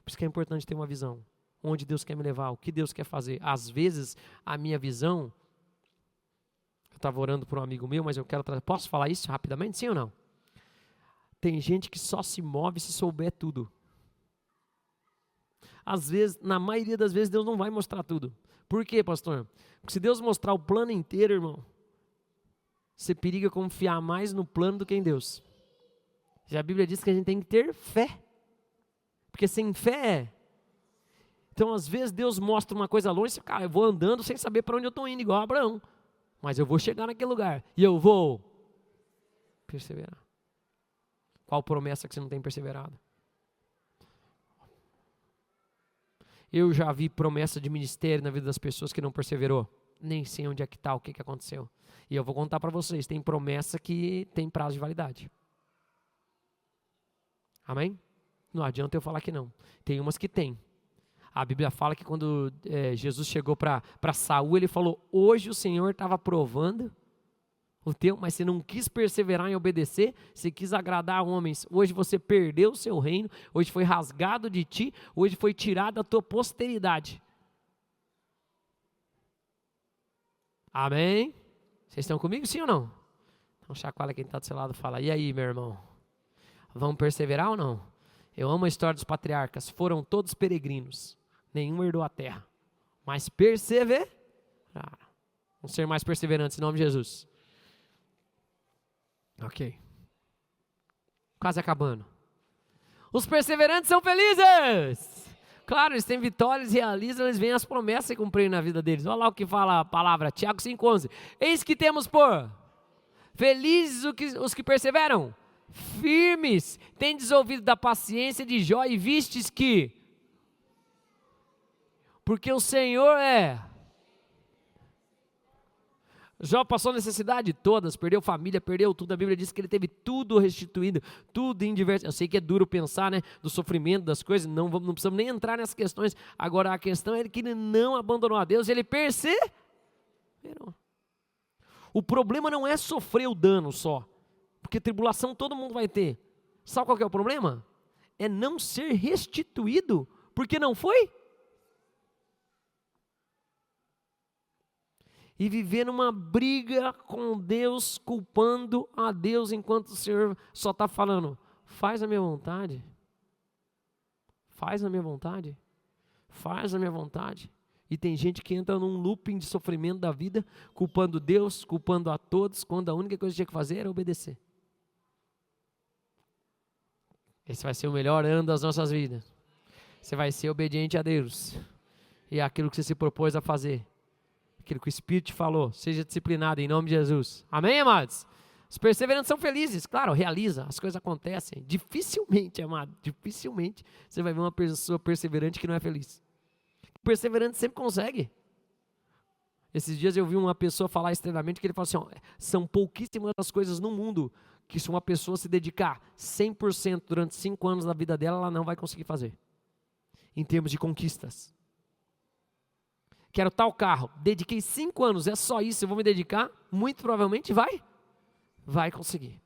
Por isso que é importante ter uma visão. Onde Deus quer me levar, o que Deus quer fazer. Às vezes, a minha visão... Eu estava orando por um amigo meu, mas eu quero trazer... Posso falar isso rapidamente, sim ou não? Tem gente que só se move se souber tudo. Às vezes, na maioria das vezes, Deus não vai mostrar tudo. Por quê, pastor? Porque se Deus mostrar o plano inteiro, irmão, você periga confiar mais no plano do que em Deus. Já a Bíblia diz que a gente tem que ter fé. Porque sem fé, Então, às vezes, Deus mostra uma coisa longe, e cara, eu vou andando sem saber para onde eu estou indo, igual Abraão. Mas eu vou chegar naquele lugar e eu vou perseverar. Qual promessa que você não tem perseverado? Eu já vi promessa de ministério na vida das pessoas que não perseverou. Nem sei onde é que está, o que aconteceu. E eu vou contar para vocês, tem promessa que tem prazo de validade. Amém? Não adianta eu falar que não. Tem umas que tem. A Bíblia fala que quando Jesus chegou para Saul, ele falou, hoje o Senhor estava provando o teu, mas você não quis perseverar em obedecer, você quis agradar homens. Hoje você perdeu o seu reino, hoje foi rasgado de ti, hoje foi tirado da tua posteridade. Amém? Vocês estão comigo, sim ou não? Então chacoalha quem está do seu lado, fala, e aí, meu irmão? Vamos perseverar ou não? Eu amo a história dos patriarcas, foram todos peregrinos, nenhum herdou a terra, mas perseveraram. Vamos ser mais perseverantes em nome de Jesus. Ok. Quase acabando. Os perseverantes são felizes. Claro, eles têm vitórias, realizam, eles veem as promessas e cumprem na vida deles. Olha lá o que fala a palavra, Tiago 5,11. Eis que temos por felizes os que perseveram, firmes, tendes ouvido da paciência de Jó e vistes que, porque o Senhor Jó passou necessidade todas, perdeu família, perdeu tudo, a Bíblia diz que ele teve tudo restituído, tudo em diversos, eu sei que é duro pensar, né, do sofrimento das coisas, não precisamos nem entrar nessas questões, agora a questão é que ele não abandonou a Deus, ele perseverou. O problema não é sofrer o dano só, porque tribulação todo mundo vai ter, sabe qual que é o problema? É não ser restituído, porque não foi? E viver numa briga com Deus, culpando a Deus, enquanto o Senhor só está falando, faz a minha vontade, faz a minha vontade, faz a minha vontade. E tem gente que entra num looping de sofrimento da vida, culpando Deus, culpando a todos, quando a única coisa que tinha que fazer era obedecer. Esse vai ser o melhor ano das nossas vidas. Você vai ser obediente a Deus, e aquilo que você se propôs a fazer. Aquilo que o Espírito te falou, seja disciplinado em nome de Jesus. Amém, amados? Os perseverantes são felizes, claro, realiza, as coisas acontecem. Dificilmente, amado, dificilmente você vai ver uma pessoa perseverante que não é feliz. O perseverante sempre consegue. Esses dias eu vi uma pessoa falar extremamente que ele falou assim, são pouquíssimas as coisas no mundo que se uma pessoa se dedicar 100% durante 5 anos da vida dela, ela não vai conseguir fazer. Em termos de conquistas. Quero tal carro, dediquei 5 anos, é só isso, eu vou me dedicar, muito provavelmente vai conseguir.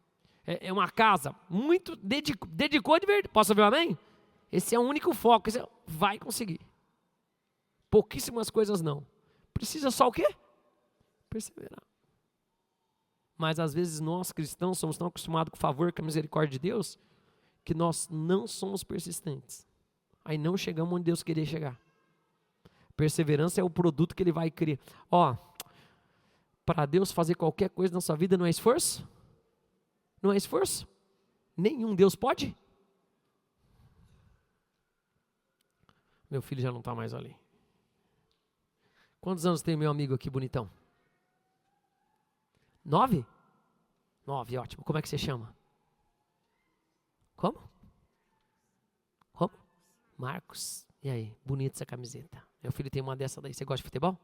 É uma casa, muito dedicou de verdade, posso ouvir um amém? Esse é o único foco, vai conseguir. Pouquíssimas coisas não. Precisa só o quê? Perseverar. Mas às vezes nós cristãos somos tão acostumados com o favor, com a misericórdia de Deus, que nós não somos persistentes. Aí não chegamos onde Deus queria chegar. Perseverança é o produto que Ele vai criar. Para Deus fazer qualquer coisa na sua vida não é esforço? Não é esforço? Nenhum Deus pode? Meu filho já não está mais ali. Quantos anos tem meu amigo aqui, bonitão? 9? 9, ótimo. Como é que você chama? Como? Marcos. E aí, bonita essa camiseta. Meu filho tem uma dessa daí. Você gosta de futebol?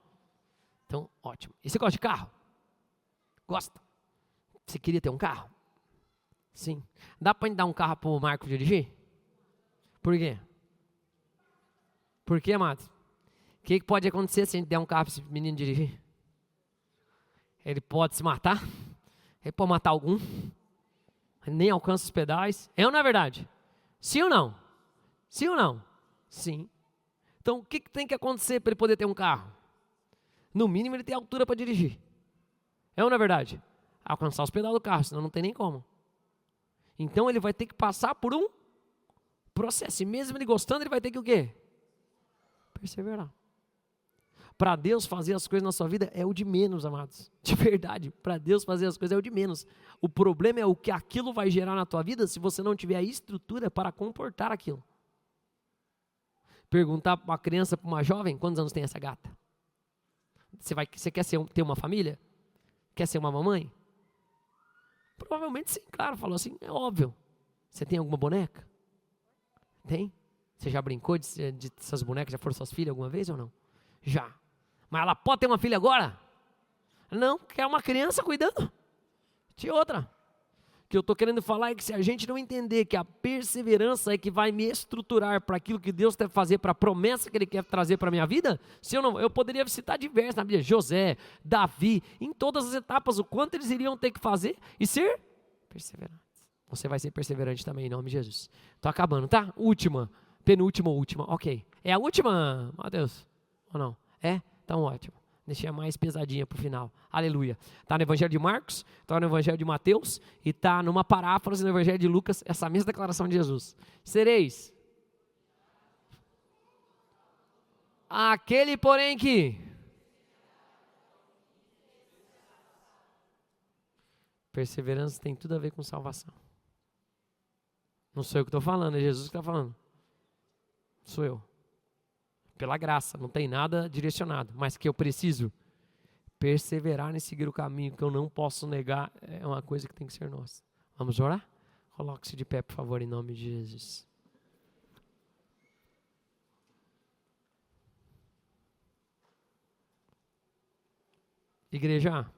Então, ótimo. E você gosta de carro? Gosta? Você queria ter um carro? Sim. Dá para dar um carro para o Marcos dirigir? Por quê? Por quê, amado? O que pode acontecer se a gente der um carro para esse menino dirigir? Ele pode se matar? Ele pode matar algum? Ele nem alcança os pedais? É ou não é verdade? Sim ou não? Sim ou não? Sim. Então, o que tem que acontecer para ele poder ter um carro? No mínimo, ele tem altura para dirigir. É ou não é verdade? Alcançar os pedais do carro, senão não tem nem como. Então, ele vai ter que passar por um processo. E mesmo ele gostando, ele vai ter que o quê? Perseverar. Para Deus fazer as coisas na sua vida é o de menos, amados. De verdade, para Deus fazer as coisas é o de menos. O problema é o que aquilo vai gerar na tua vida se você não tiver a estrutura para comportar aquilo. perguntar para uma criança, para uma jovem, quantos anos tem essa gata? Você quer ter uma família? Quer ser uma mamãe? Provavelmente sim, claro, falou assim, é óbvio. Você tem alguma boneca? Tem? Você já brincou de essas bonecas, já foram suas filhas alguma vez ou não? Já. Mas ela pode ter uma filha agora? Não, quer uma criança cuidando de outra. O que eu estou querendo falar é que se a gente não entender que a perseverança é que vai me estruturar para aquilo que Deus deve fazer, para a promessa que Ele quer trazer para a minha vida, eu poderia citar diversos na Bíblia, José, Davi, em todas as etapas, o quanto eles iriam ter que fazer e ser perseverantes. Você vai ser perseverante também, em nome de Jesus. Estou acabando, tá? Penúltima ou última, ok. É a última, Mateus? Ou não? É? Então ótimo. Deixei a mais pesadinha para o final. Aleluia. Está no Evangelho de Marcos, está no Evangelho de Mateus e está numa paráfrase no Evangelho de Lucas, essa mesma declaração de Jesus. Sereis aquele, porém, que perseverança tem tudo a ver com salvação. Não sou eu que estou falando, é Jesus que está falando. Sou eu. Pela graça, não tem nada direcionado, mas que eu preciso perseverar em seguir o caminho, que eu não posso negar, é uma coisa que tem que ser nossa. Vamos orar? Coloque-se de pé, por favor, em nome de Jesus. Igreja,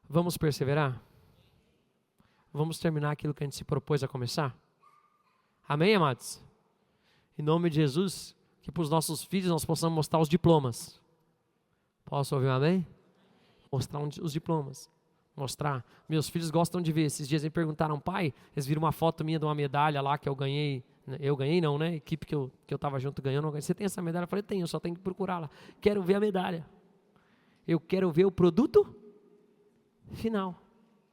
vamos perseverar? Vamos terminar aquilo que a gente se propôs a começar? Amém, amados? Em nome de Jesus, que para os nossos filhos nós possamos mostrar os diplomas. Posso ouvir um amém? Mostrar os diplomas. Mostrar. Meus filhos gostam de ver. Esses dias eles me perguntaram, pai, eles viram uma foto minha de uma medalha lá que eu ganhei. Eu ganhei não, né? A equipe que eu estava junto ganhando. Você tem essa medalha? Eu falei, tenho, eu só tenho que procurá-la. Quero ver a medalha. Eu quero ver o produto final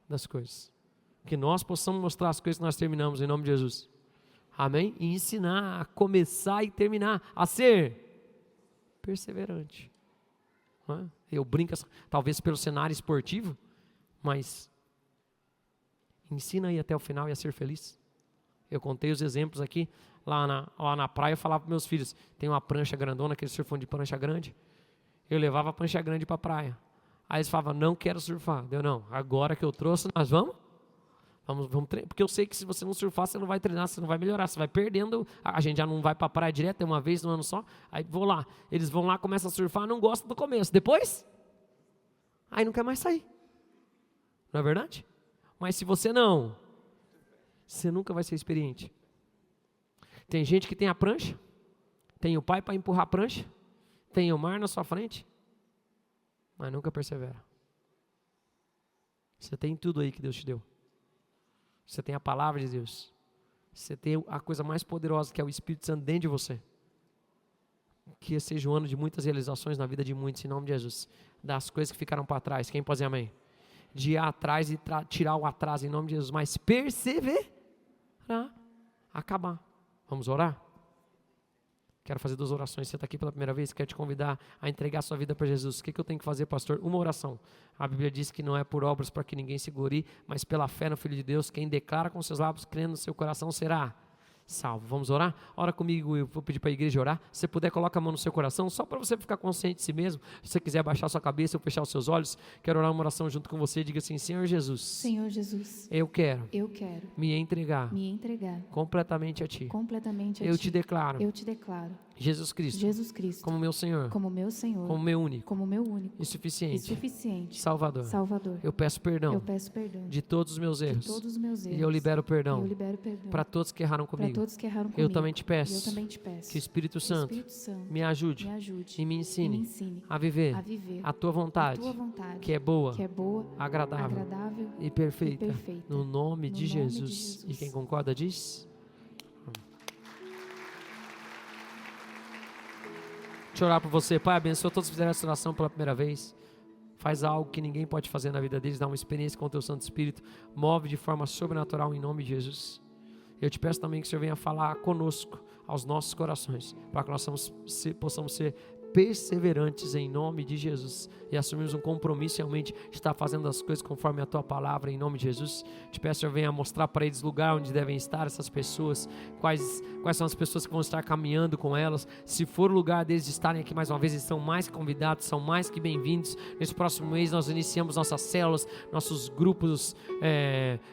das coisas. Que nós possamos mostrar as coisas que nós terminamos em nome de Jesus. Amém? E ensinar a começar e terminar, a ser perseverante. Eu brinco, talvez pelo cenário esportivo, mas ensina aí até o final e a ser feliz. Eu contei os exemplos aqui, lá na praia, eu falava para meus filhos, tem uma prancha grandona, que eles surfam de prancha grande, eu levava a prancha grande para a praia. Aí eles falavam, não quero surfar. Eu não, agora que eu trouxe, nós vamos treinar, porque eu sei que se você não surfar, você não vai treinar, você não vai melhorar, você vai perdendo, a gente já não vai para a praia direto, é uma vez no ano só, aí vou lá, eles vão lá, começam a surfar, não gostam do começo, depois, aí não quer mais sair, não é verdade? Mas se você não, você nunca vai ser experiente. Tem gente que tem a prancha, tem o pai para empurrar a prancha, tem o mar na sua frente, mas nunca persevera. Você tem tudo aí que Deus te deu. Você tem a palavra de Deus. Você tem a coisa mais poderosa, que é o Espírito Santo dentro de você. Que seja um ano de muitas realizações na vida de muitos, em nome de Jesus. Das coisas que ficaram para trás. Quem pode dizer amém? De ir atrás e tirar o atraso, em nome de Jesus. Mas perseverar. Acabar. Vamos orar? Quero fazer 2 orações. Você está aqui pela primeira vez, quero te convidar a entregar a sua vida para Jesus. O que eu tenho que fazer, pastor? Uma oração. A Bíblia diz que não é por obras para que ninguém se glorie, mas pela fé no Filho de Deus. Quem declara com seus lábios, crendo no seu coração, será salvo. Vamos orar? Ora comigo, eu vou pedir para a igreja orar. Se você puder, coloca a mão no seu coração, só para você ficar consciente de si mesmo. Se você quiser baixar sua cabeça ou fechar os seus olhos, quero orar uma oração junto com você. Diga assim, Senhor Jesus, eu quero me entregar completamente a Ti. Eu te declaro Jesus Cristo como meu Senhor, como meu único e suficiente Salvador. Eu peço perdão de todos os meus erros e eu libero perdão para todos que erraram comigo. Eu também te peço que o Espírito Santo me ajude e me ensine a viver a Tua vontade, que é boa, agradável e perfeita, no nome de Jesus. E quem concorda diz? Deixa eu orar por você. Pai, abençoa todos que fizeram essa oração pela primeira vez. Faz algo que ninguém pode fazer na vida deles, dá uma experiência com o Teu Santo Espírito, move de forma sobrenatural em nome de Jesus. Eu te peço também que o Senhor venha falar conosco, aos nossos corações, para que nós possamos ser perseverantes em nome de Jesus, e assumimos um compromisso realmente de estar fazendo as coisas conforme a tua palavra em nome de Jesus. Te peço, Senhor, venha mostrar para eles o lugar onde devem estar essas pessoas, quais são as pessoas que vão estar caminhando com elas. Se for o lugar deles de estarem aqui mais uma vez, eles são mais que convidados, são mais que bem-vindos. Nesse próximo mês nós iniciamos nossas células, nossos grupos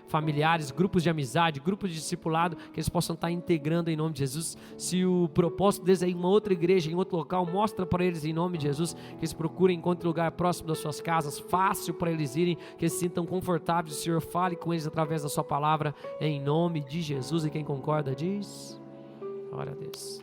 familiares, grupos de amizade, grupos de discipulado, que eles possam estar integrando em nome de Jesus. Se o propósito deles é ir em uma outra igreja, em outro local, mostra para eles em nome de Jesus, que eles procurem encontrar lugar próximo das suas casas, fácil para eles irem, que eles se sintam confortáveis. O Senhor fale com eles através da sua palavra, em nome de Jesus. E quem concorda diz: glória a Deus.